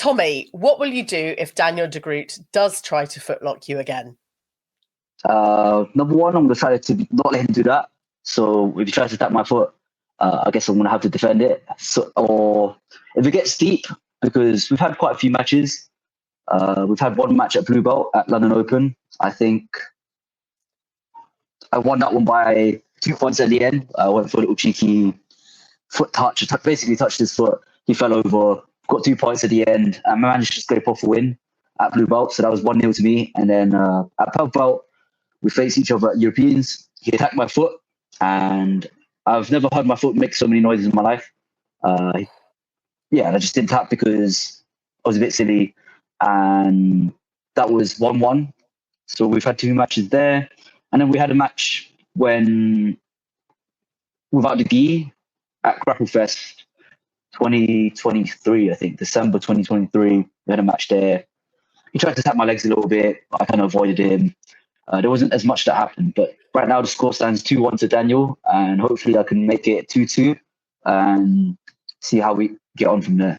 Tommy, what will you do if Daniel de Groot does try to footlock you again? Number one, I'm going to try to not let him do that. So if he tries to tap my foot, I guess I'm going to have to defend it. So, or if it gets deep, because we've had quite a few matches. We've had one match at Blue Belt at London Open. I think I won that one by 2 points at the end. I went for a little cheeky foot touch, basically touched his foot. He fell over, got 2 points at the end, and I managed to scrape off a win at Blue Belt. So that was 1-0 to me. And then at Purple Belt, we faced each other at Europeans. He attacked my foot, and I've never heard my foot make so many noises in my life. And I just didn't tap because I was a bit silly. And that was 1-1. So we've had 2 matches there. And then we had a match without the gi at Grapple Fest 2023, I think, December 2023. We had a match there. He tried to tap my legs a little bit. I kind of avoided him. There wasn't as much that happened. But right now the score stands 2-1 to Daniel. And hopefully I can make it 2-2 and see how we get on from there.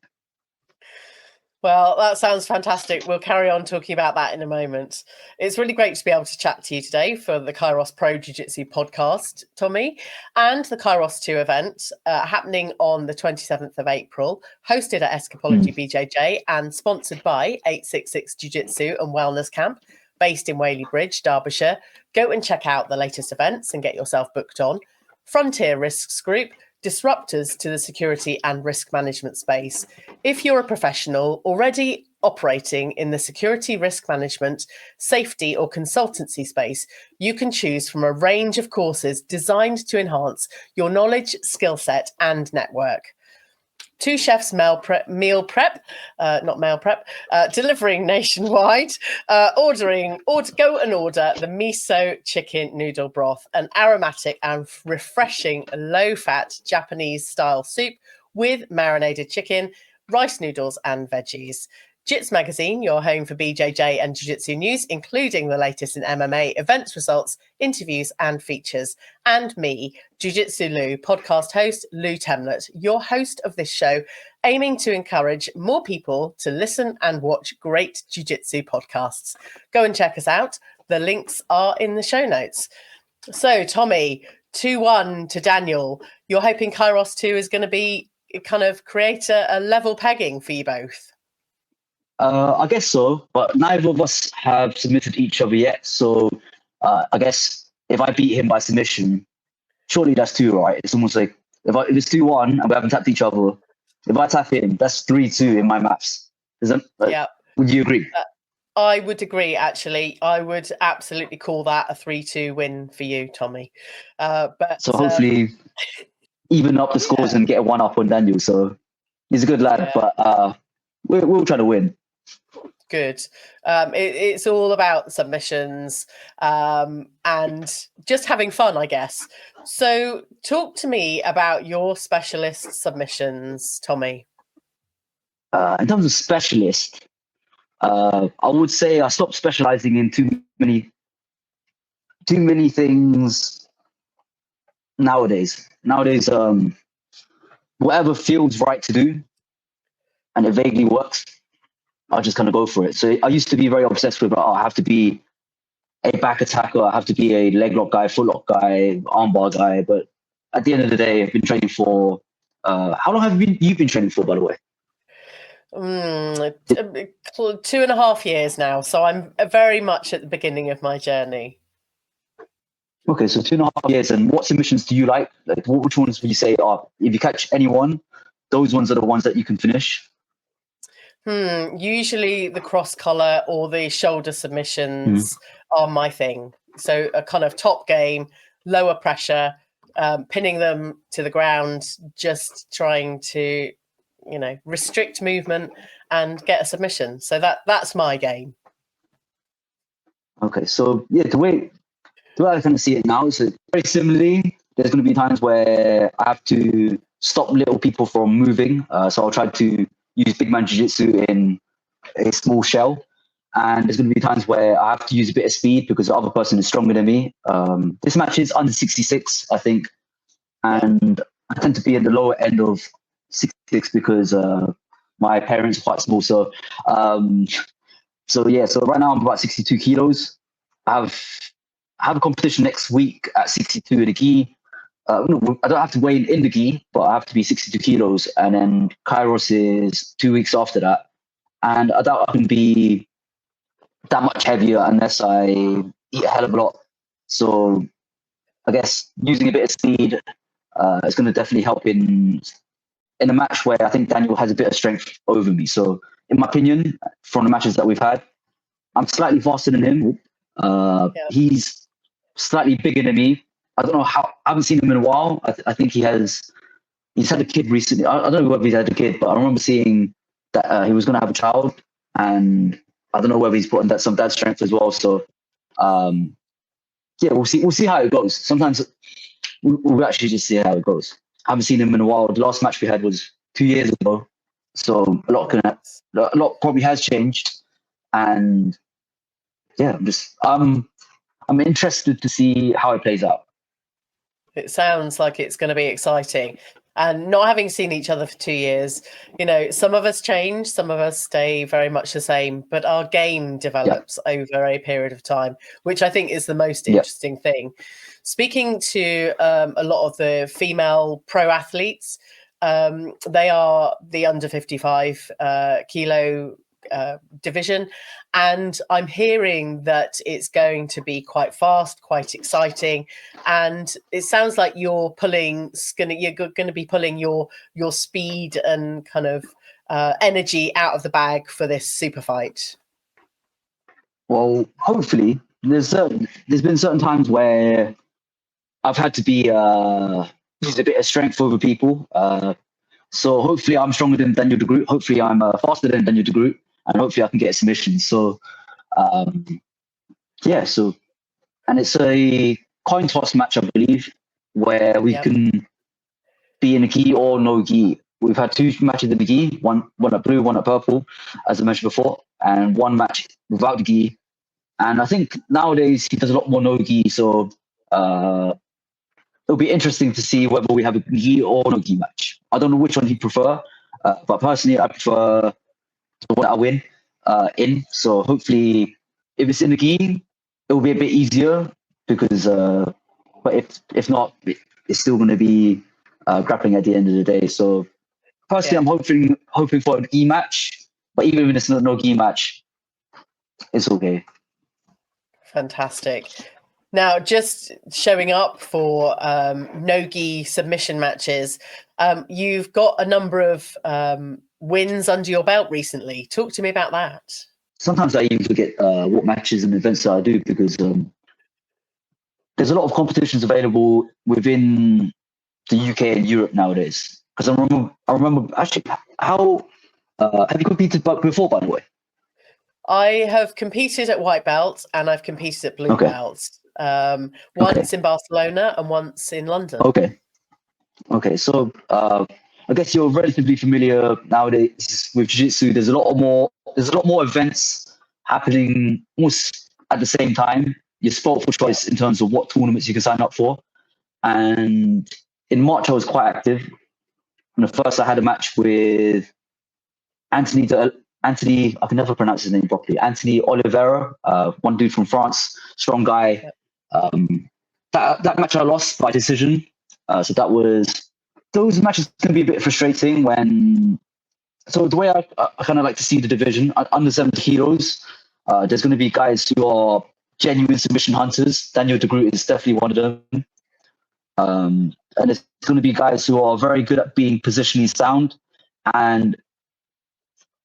Well, that sounds fantastic. We'll carry on talking about that in a moment. It's really great to be able to chat to you today for the KAIROS Pro Jiu-Jitsu podcast, Tommy, and the KAIROS 2 event happening on the 27th of April, hosted at Escapology BJJ and sponsored by 866 Jiu-Jitsu and Wellness Camp, based in Whaley Bridge, Derbyshire. Go and check out the latest events and get yourself booked on. Frontier Risks Group, disruptors to the security and risk management space. If you're a professional already operating in the security, risk management, safety, or consultancy space, you can choose from a range of courses designed to enhance your knowledge, skill set, and network. 2 chefs meal prep, delivering nationwide. Go and order the miso chicken noodle broth, an aromatic and refreshing low-fat Japanese-style soup with marinated chicken, rice noodles, and veggies. Jits Magazine, your home for BJJ and Jiu-Jitsu news, including the latest in MMA, events results, interviews, and features. And me, Jiu-Jitsu Lou, podcast host Lou Temlett, your host of this show, aiming to encourage more people to listen and watch great Jiu-Jitsu podcasts. Go and check us out. The links are in the show notes. So, Tommy, 2-1 to Daniel. You're hoping KAIROS 2 is going to be kind of create a level pegging for you both? I guess so, but neither of us have submitted each other yet. So I guess if I beat him by submission, surely that's 2, right? It's almost like if it's 2-1 and we haven't tapped each other, if I tap him, that's 3-2 in my maths. Would you agree? I would agree, actually. I would absolutely call that a 3-2 win for you, Tommy. So hopefully even up the scores and get a 1-up on Daniel. So he's a good lad, but we'll try to win. Good. It's all about submissions and just having fun, I guess. So talk to me about your specialist submissions, Tommy. In terms of specialist, I would say I stopped specializing in too many things nowadays. Nowadays, whatever feels right to do and it vaguely works, I'll just kind of go for it. So I used to be very obsessed with, I have to be a back attacker, I have to be a leg lock guy, foot lock guy, armbar guy. But at the end of the day, I've been training for, how long have you been training for, by the way? 2.5 years now. So I'm very much at the beginning of my journey. Okay, so 2.5 years. And what submissions do you like? Like, which ones would you say are, if you catch anyone, those ones are the ones that you can finish? Usually the cross collar or the shoulder submissions are my thing. So a kind of top game, lower pressure, pinning them to the ground, just trying to, restrict movement and get a submission. So that's my game. Okay, so the way I kind of see it now is very similarly. There's going to be times where I have to stop little people from moving. So I'll try to use big man jiu-jitsu in a small shell. And there's going to be times where I have to use a bit of speed because the other person is stronger than me. This match is under 66, I think. And I tend to be at the lower end of 66 because my parents are quite small. So so right now I'm about 62 kilos. I have a competition next week at 62 in the gi. No, I don't have to weigh in the gi, but I have to be 62 kilos. And then Kairos is 2 weeks after that. And I doubt I can be that much heavier unless I eat a hell of a lot. So I guess using a bit of speed is going to definitely help in a match where I think Daniel has a bit of strength over me. So in my opinion, from the matches that we've had, I'm slightly faster than him. Yeah. He's slightly bigger than me. I don't know how. I haven't seen him in a while. I think he's had a kid recently. I don't know whether he's had a kid, but I remember seeing that he was going to have a child, and I don't know whether he's put in that some dad strength as well. So um, yeah, we'll see. We'll see how it goes. Sometimes we'll actually just see how it goes. I haven't seen him in a while. The last match we had was 2 years ago, so a lot probably has changed, and yeah, I'm interested to see how it plays out. It sounds like it's going to be exciting. And not having seen each other for 2 years, some of us change, some of us stay very much the same, but our game develops over a period of time, which I think is the most interesting thing. Speaking to a lot of the female pro athletes, they are the under 55 kilo division, and I'm hearing that it's going to be quite fast, quite exciting, and it sounds like you're going to be pulling your speed and kind of energy out of the bag for this super fight. Well, hopefully, there's been certain times where I've had to be use a bit of strength over people. So hopefully I'm stronger than Daniel de Groot. Hopefully I'm faster than Daniel de Groot, and hopefully I can get a submission. So and it's a coin toss match, I believe, where we can be in a gi or no gi. We've had 2 matches in the gi, one at blue, one at purple, as I mentioned before, and one match without the gi. And I think nowadays he does a lot more no gi, so it'll be interesting to see whether we have a gi or no gi match. I don't know which one he'd prefer, but personally I prefer the one that I win in. So hopefully, if it's in the gi, it'll be a bit easier because. But if not, it's still going to be grappling at the end of the day. So personally, I'm hoping for an gi match. But even if it's not no gi match, it's okay. Fantastic. Now, just showing up for no-gi submission matches, you've got a number of wins under your belt recently. Talk to me about that. Sometimes I even forget what matches and events that I do because there's a lot of competitions available within the UK and Europe nowadays. Because I remember actually how have you competed before, by the way? I have competed at white belt and I've competed at blue belt. Once in Barcelona and once in London. Okay. So I guess you're relatively familiar nowadays with jiu-jitsu. There's a lot more events happening almost at the same time. You're spoiled for choice in terms of what tournaments you can sign up for. And in March, I was quite active. And the first, I had a match with Anthony. I can never pronounce his name properly. Anthony Oliveira, one dude from France, strong guy. That match I lost by decision. So those matches can be a bit frustrating when. So the way I kind of like to see the division under 70 kilos, there's going to be guys who are genuine submission hunters. Daniel de Groot is definitely one of them. And it's going to be guys who are very good at being positionally sound, and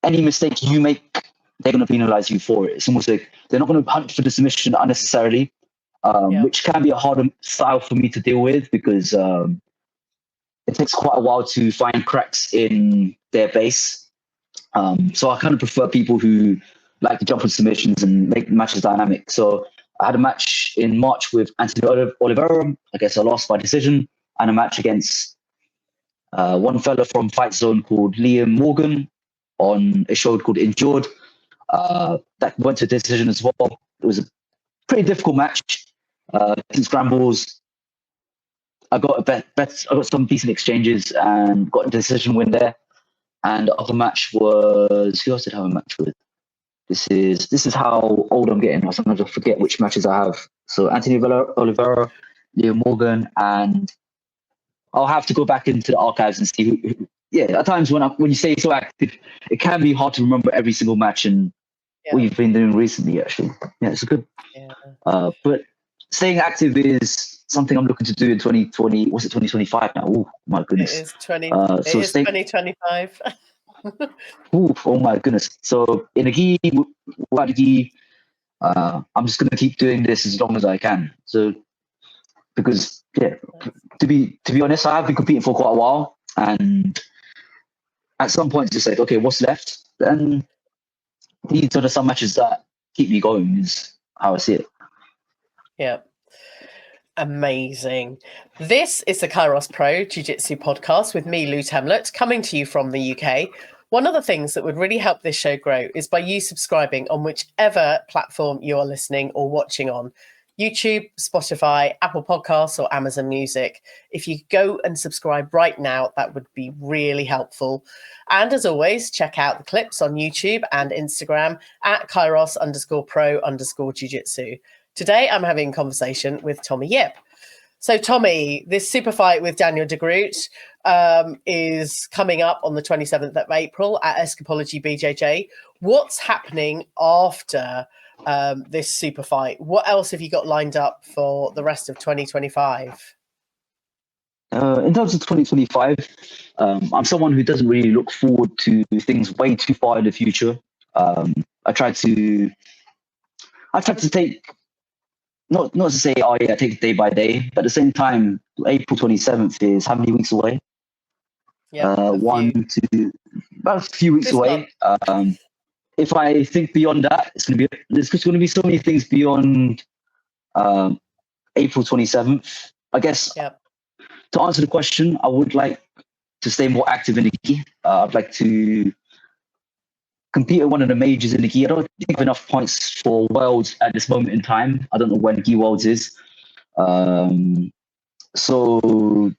any mistake you make, they're going to penalize you for it. It's almost like they're not going to hunt for the submission unnecessarily, which can be a harder style for me to deal with because it takes quite a while to find cracks in their base. So I kind of prefer people who like to jump on submissions and make matches dynamic. So I had a match in March with Anthony Oliveira. I guess I lost by decision, and a match against one fella from Fight Zone called Liam Morgan on a show called Endured. That went to decision as well. It was a pretty difficult match. Scrambles. I got I got some decent exchanges and got a decision win there. And the other match was, who else did I have a match with? This is how old I'm getting. Sometimes I forget which matches I have. So Anthony Oliveira, Leo Morgan, and I'll have to go back into the archives and see who. Yeah, at times when you say so active, it can be hard to remember every single match and what you've been doing recently. Actually, yeah, it's a good. Yeah. But staying active is something I'm looking to do in 2020. What's it, 2025 now? Oh my goodness. It is 20. So it is 2025. Oh my goodness. So in a gi, without a gi, I'm just gonna keep doing this as long as I can. So because yeah, to be honest, I have been competing for quite a while, and at some point just like, okay, what's left? And these are some matches that keep me going. Is how I see it. Yeah. Amazing. This is the KAIROS Pro Jiu-Jitsu podcast with me, Lou Temlett, coming to you from the UK. One of the things that would really help this show grow is by you subscribing on whichever platform you are listening or watching on. YouTube, Spotify, Apple Podcasts, or Amazon Music. If you go and subscribe right now, that would be really helpful. And as always, check out the clips on YouTube and Instagram at Kairos_pro_jiu-jitsu. Today, I'm having a conversation with Tommy Yip. So, Tommy, this super fight with Daniel de Groot is coming up on the 27th of April at Escapology BJJ. What's happening after this super fight? What else have you got lined up for the rest of 2025? In terms of 2025, I'm someone who doesn't really look forward to things way too far in the future. I try to take not to say, oh yeah, take it day by day, but at the same time, April 27th is how many weeks away? Yeah, about a few weeks away. If I think beyond that, there's just going to be so many things beyond April 27th. I guess to answer the question, I would like to stay more active in the gi. I'd like to compete at one of the majors in the gi. I don't think have enough points for Worlds at this moment in time. I don't know when Gi Worlds is. So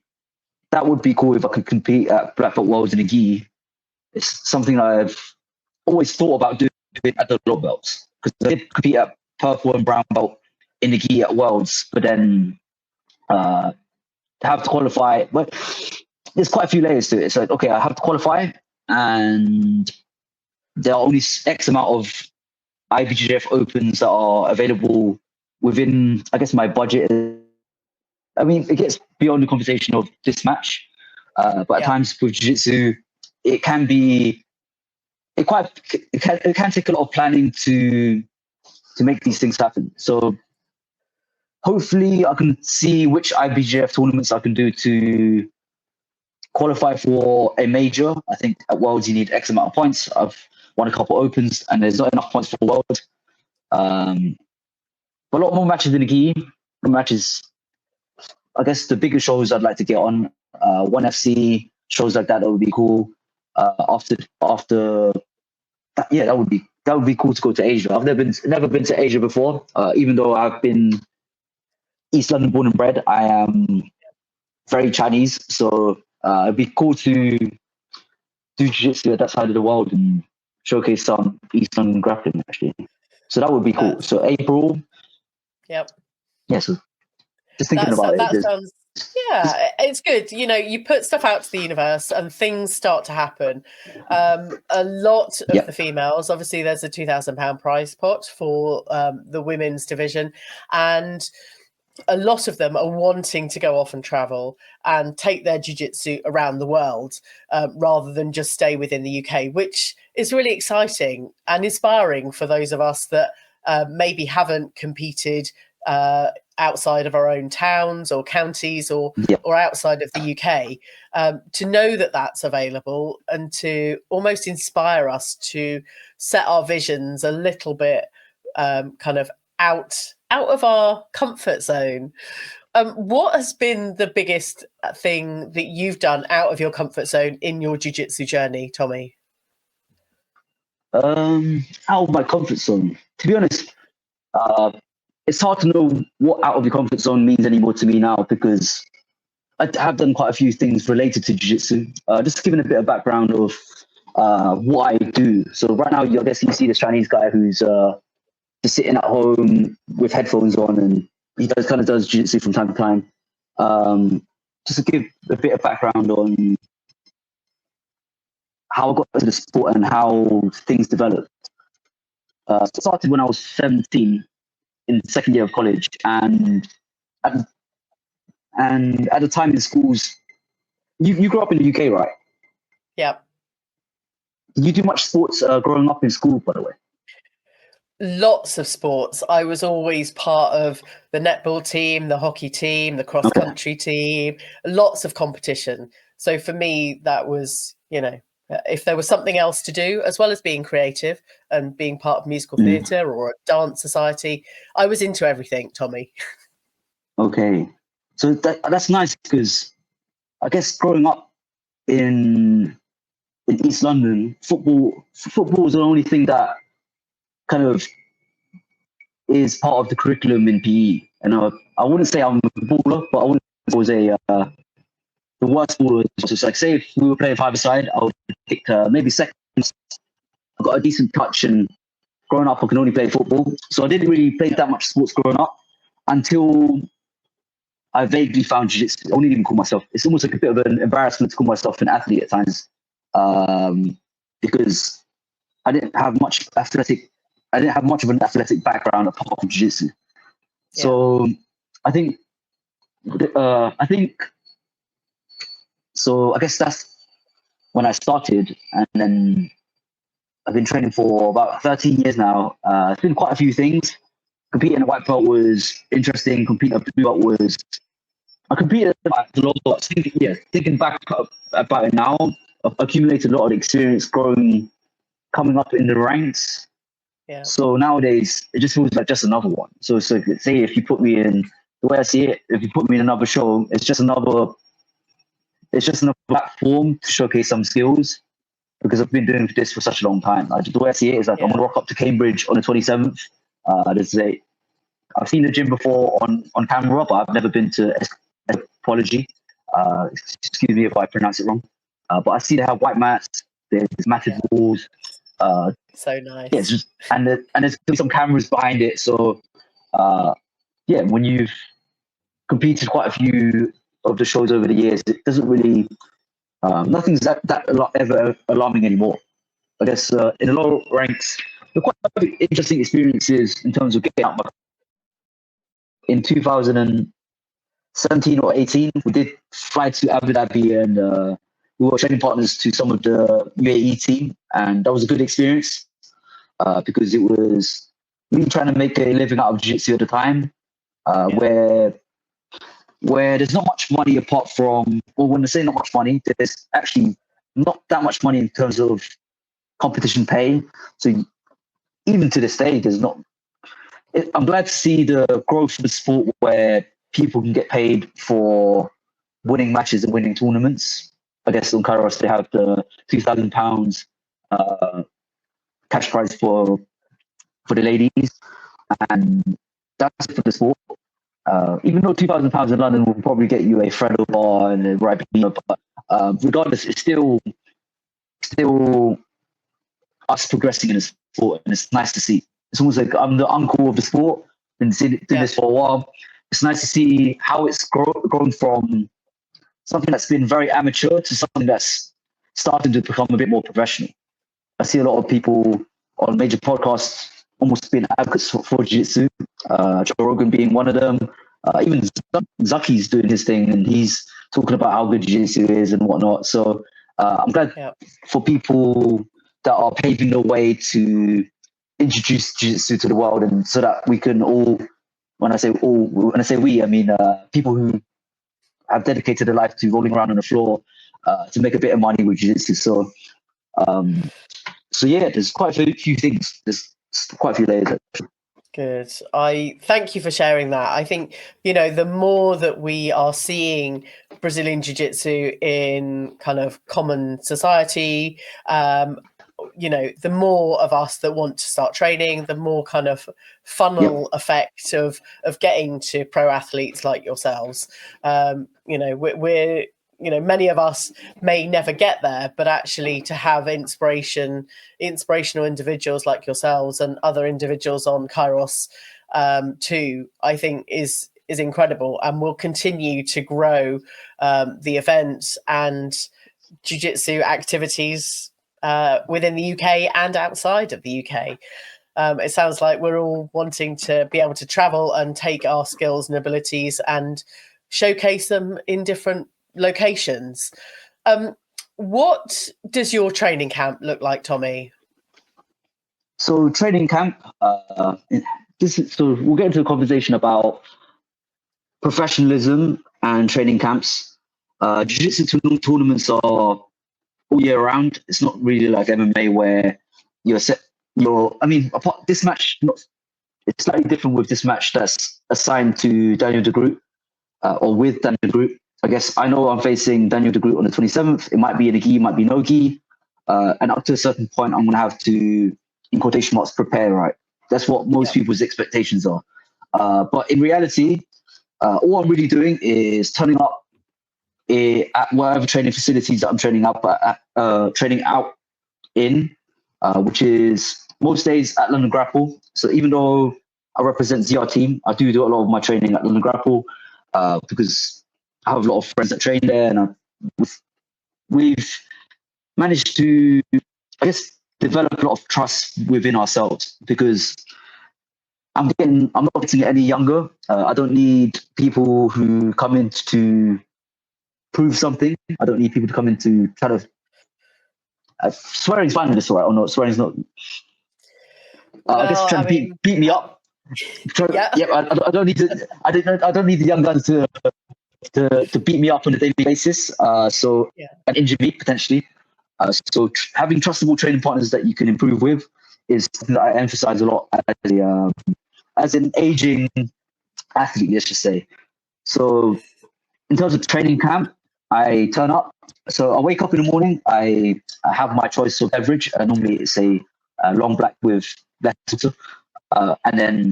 that would be cool if I could compete at Black Belt Worlds in the gi. It's something I've always thought about doing at the low belts, because I did compete at purple and brown belt in the gi at Worlds, but then to have to qualify, but there's quite a few layers to it. It's like, okay, I have to qualify, and there are only X amount of IBJJF Opens that are available within, I guess, my budget. I mean, it gets beyond the conversation of this match, but at times with Jiu-Jitsu, it can take a lot of planning to make these things happen. So hopefully I can see which IBJJF tournaments I can do to qualify for a major. I think at Worlds you need X amount of points. I've won a couple Opens and there's not enough points for World. But a lot more matches in the gi. Matches, I guess the bigger shows I'd like to get on, 1FC, shows like that would be cool. After that, yeah, that would be cool to go to Asia. I've never been to Asia before, even though I've been East London born and bred. I am very Chinese, so it'd be cool to do jiu-jitsu at that side of the world and showcase some East London grappling, actually. So that would be cool. So April. Yep. Yeah, so just thinking about it. That sounds, yeah, it's good. You know, you put stuff out to the universe and things start to happen. A lot of the females, obviously there's a £2,000 prize pot for the women's division, and a lot of them are wanting to go off and travel and take their jiu-jitsu around the world rather than just stay within the UK, which is really exciting and inspiring for those of us that maybe haven't competed outside of our own towns or counties or outside of the UK, to know that that's available and to almost inspire us to set our visions a little bit kind of out of our comfort zone. What has been the biggest thing that you've done out of your comfort zone in your jiu-jitsu journey, Tommy? Out of my comfort zone, to be honest, it's hard to know what out of your comfort zone means anymore to me now, because I have done quite a few things related to jiu-jitsu. Just giving a bit of background of what I do. So right now, I guess you see this Chinese guy who's just sitting at home with headphones on, and he does jiu-jitsu from time to time. Just to give a bit of background on how I got into the sport and how things developed. It started when I was 17 in the second year of college, and at, at the time in schools, you grew up in the UK, right? Yeah. Did you do much sports growing up in school, by the way? Lots of sports. I was always part of the netball team, the hockey team, the cross country team, lots of competition. So for me, that was, if there was something else to do, as well as being creative and being part of musical theatre or a dance society, I was into everything, Tommy. Okay. So that's nice, because I guess growing up in East London, football was the only thing that kind of is part of the curriculum in PE. And I wouldn't say I'm a baller, but I wouldn't say I was the worst baller. Just like, say if we were playing five-a-side, I would pick maybe second. I got a decent touch, and growing up I could only play football. So I didn't really play that much sports growing up until I vaguely found jiu-jitsu. I wouldn't even call myself, it's almost like a bit of an embarrassment to call myself an athlete at times, because I didn't have much of an athletic background apart from jiu-jitsu. So I think so I guess that's when I started, and then I've been training for about 13 years now. It's been quite a few things. Competing at white belt was interesting. Competing at blue belt was, I competed at a lot. Thinking back about it now, I've accumulated a lot of experience coming up in the ranks. Yeah. So nowadays, it just feels like just another one. So say if you put me in, the way I see it, if you put me in another show, it's just another platform to showcase some skills, because I've been doing this for such a long time. The way I see it is like, I'm going to rock up to Cambridge on the 27th. I've seen the gym before on camera, but I've never been to Apology. Excuse me if I pronounce it wrong. But I see they have white mats, there's matted walls. So nice. Yeah, it's just, and there's some cameras behind it. So when you've completed quite a few of the shows over the years, it doesn't really, nothing's ever alarming anymore. I guess in the lower ranks, they're quite interesting experiences in terms of getting out. In 2017 or 18, we did fly to Abu Dhabi, and we were training partners to some of the UAE team, and that was a good experience, because it was me trying to make a living out of jiu-jitsu at the time, where there's not much money apart from, well, when I say not much money, there's actually not that much money in terms of competition pay. So even to this day, there's not. I'm glad to see the growth of the sport where people can get paid for winning matches and winning tournaments. I guess on KAIROS they have the £2,000 cash prize for the ladies, and that's for the sport. Even though £2,000 in London will probably get you a Fredo bar and a Ribena, but regardless, it's still us progressing in the sport, and it's nice to see. It's almost like I'm the uncle of the sport, and doing this for a while. It's nice to see how it's grown from something that's been very amateur to something that's starting to become a bit more professional. I see a lot of people on major podcasts almost being advocates for jiu-jitsu, Joe Rogan being one of them. Even Zaki's doing his thing, and he's talking about how good jiu-jitsu is and whatnot. So I'm glad for people that are paving the way to introduce jiu-jitsu to the world, and so that we can all, when I say we, I mean people who have dedicated their life to rolling around on the floor to make a bit of money with jiu-jitsu. So there's quite a few things. There's quite a few layers. Good. I thank you for sharing that. I think, the more that we are seeing Brazilian Jiu-Jitsu in kind of common society, the more of us that want to start training, the more kind of funnel effect of getting to pro athletes like yourselves. We're many of us may never get there, but actually to have inspirational individuals like yourselves and other individuals on KAIROS too, I think is incredible, and will continue to grow the event and jiu-jitsu activities within the UK and outside of the UK. It sounds like we're all wanting to be able to travel and take our skills and abilities and showcase them in different locations. What does your training camp look like, Tommy? So training camp, so we'll get into a conversation about professionalism and training camps. Jiu-jitsu tournaments are all year round. It's not really like MMA where this match, it's slightly different with this match that's assigned to Daniel de Groot, or with Daniel de Groot. I guess I know I'm facing Daniel de Groot on the 27th. It might be in a gi, might be no gi. And up to a certain point, I'm going to have to, in quotation marks, prepare, right? That's what most people's expectations are. But in reality, all I'm really doing is turning up at whatever training facilities that I'm training out in, which is most days at London Grapple. So even though I represent ZR team, I do a lot of my training at London Grapple because I have a lot of friends that train there, and we've managed to, I guess, develop a lot of trust within ourselves because I'm not getting any younger. I don't need people who come in to prove something. I don't need people to come in to try to. Swearing's fine in this, right? Or not? Swearing's not. I guess trying to beat me up. I don't need to. I don't need the young guns to beat me up on a daily basis. And injure me potentially. Having trustable training partners that you can improve with is something that I emphasize a lot as an aging athlete, let's just say. So in terms of training camp, I turn up. So I wake up in the morning. I have my choice of beverage. Normally it's a long black with less water. And then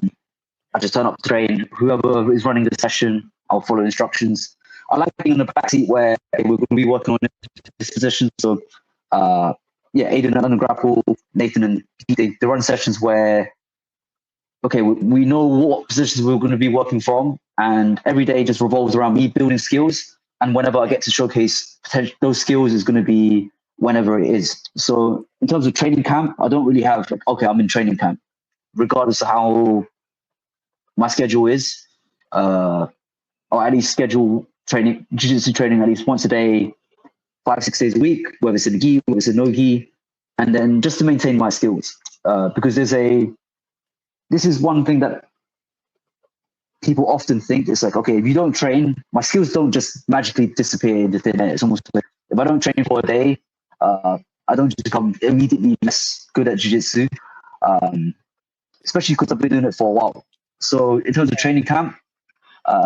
I just turn up to train. Whoever is running the session, I'll follow instructions. I like being in the back seat where we're going to be working on this position. So Aiden and Grapple, Nathan and Pete, they run sessions where, we know what positions we're going to be working from, and every day just revolves around me building skills. And whenever I get to showcase those skills is going to be whenever it is. So in terms of training camp, I don't really have, I'm in training camp, regardless of how my schedule is, or at least schedule training, jiu-jitsu training at least once a day, 5-6 days a week, whether it's in gi, whether it's in no gi, and then just to maintain my skills. Because this is one thing that people often think. It's like, if you don't train, my skills don't just magically disappear into thin air. It's almost like if I don't train for a day, I don't just become immediately less good at jiu-jitsu, especially because I've been doing it for a while. So in terms of training camp,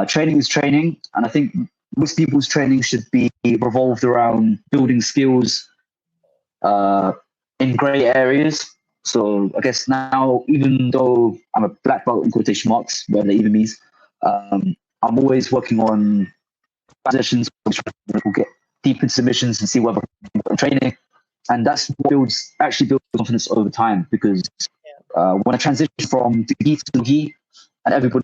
training is training. And I think most people's training should be revolved around building skills in grey areas. So I guess now, even though I'm a black belt in quotation marks, whatever that even means, I'm always working on positions, we'll get deep in submissions and see whether I'm training. And that's what builds confidence over time, because when I transition from the gi to gi, and everybody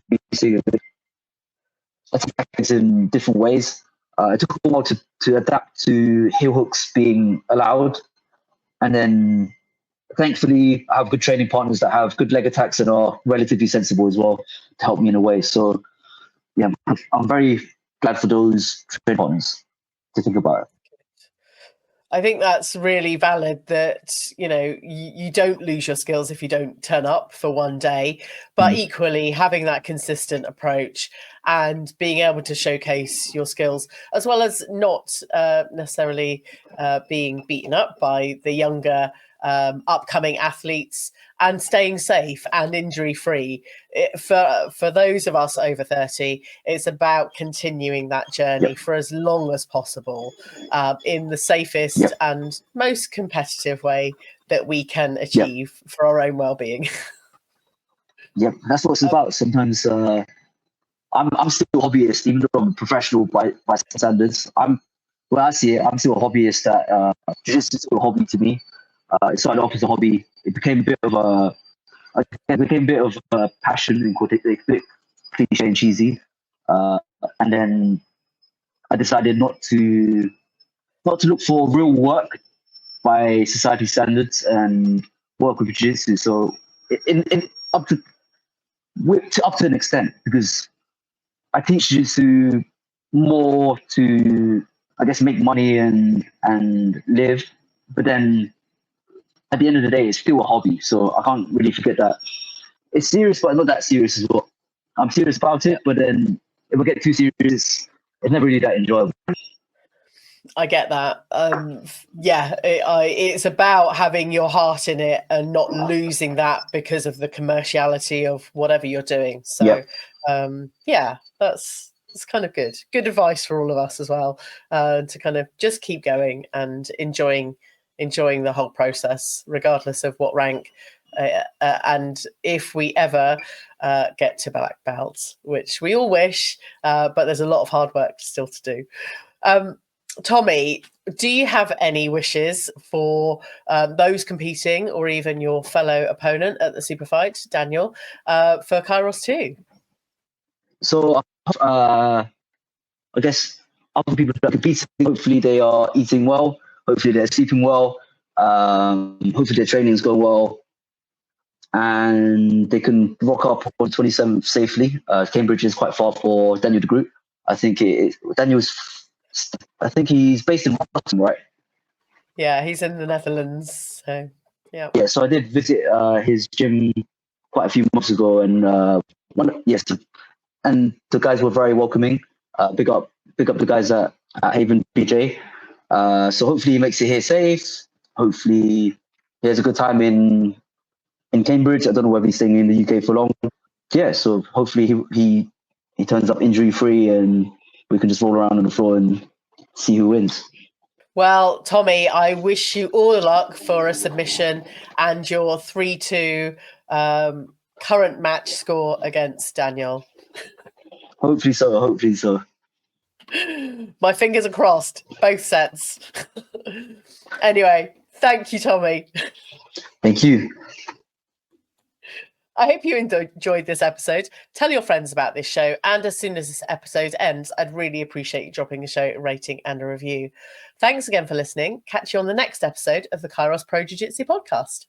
attacks in different ways, it took a while to adapt to heel hooks being allowed. And then thankfully, I have good training partners that have good leg attacks and are relatively sensible as well to help me in a way. So, I'm very glad for those training partners to think about it. I think that's really valid that, you don't lose your skills if you don't turn up for one day, but equally having that consistent approach and being able to showcase your skills, as well as not necessarily being beaten up by the younger upcoming athletes, and staying safe and injury free. For those of us over 30, it's about continuing that journey for as long as possible in the safest and most competitive way that we can achieve for our own well-being. That's what it's about. Sometimes I'm still a hobbyist, even though I'm a professional by standards. I'm Well, I see it. I'm still a hobbyist. That jiu-jitsu is still a hobby to me. It started off as a hobby. It became a bit of a passion, and a bit cliche and cheesy. And then I decided not to look for real work by society standards and work with jiu-jitsu. So in up to an extent, because I teach jiu-jitsu more to, I guess, make money and live. But then at the end of the day, it's still a hobby. So I can't really forget that it's serious, but not that serious as well. I'm serious about it, but then if I get too serious, it's never really that enjoyable. I get that. It's about having your heart in it and not losing that because of the commerciality of whatever you're doing. So, that's kind of good. Good advice for all of us as well, to kind of just keep going and enjoying the whole process, regardless of what rank. And if we ever get to black belts, which we all wish, but there's a lot of hard work still to do. Tommy, do you have any wishes for those competing or even your fellow opponent at the super fight, Daniel, for KAIROS 2? So I guess other people that are competing, hopefully they are eating well, hopefully they're sleeping well, hopefully their training's going well, and they can rock up on 27th safely. Cambridge is quite far for Daniel the group. I think he's based in Rotterdam, right? Yeah, he's in the Netherlands. So yeah. Yeah, so I did visit his gym quite a few months ago, and and the guys were very welcoming. Big up the guys at Haven BJ. So hopefully he makes it here safe. Hopefully he has a good time in Cambridge. I don't know whether he's staying in the UK for long. Yeah, so hopefully he turns up injury free and we can just roll around on the floor and see who wins. Well, Tommy, I wish you all the luck for a submission and your 3-2 current match score against Daniel. Hopefully so. My fingers are crossed, both sets. Anyway, thank you, Tommy. Thank you. I hope you enjoyed this episode. Tell your friends about this show. And as soon as this episode ends, I'd really appreciate you dropping the show a rating and a review. Thanks again for listening. Catch you on the next episode of the KAIROS Pro Jiu Jitsu podcast.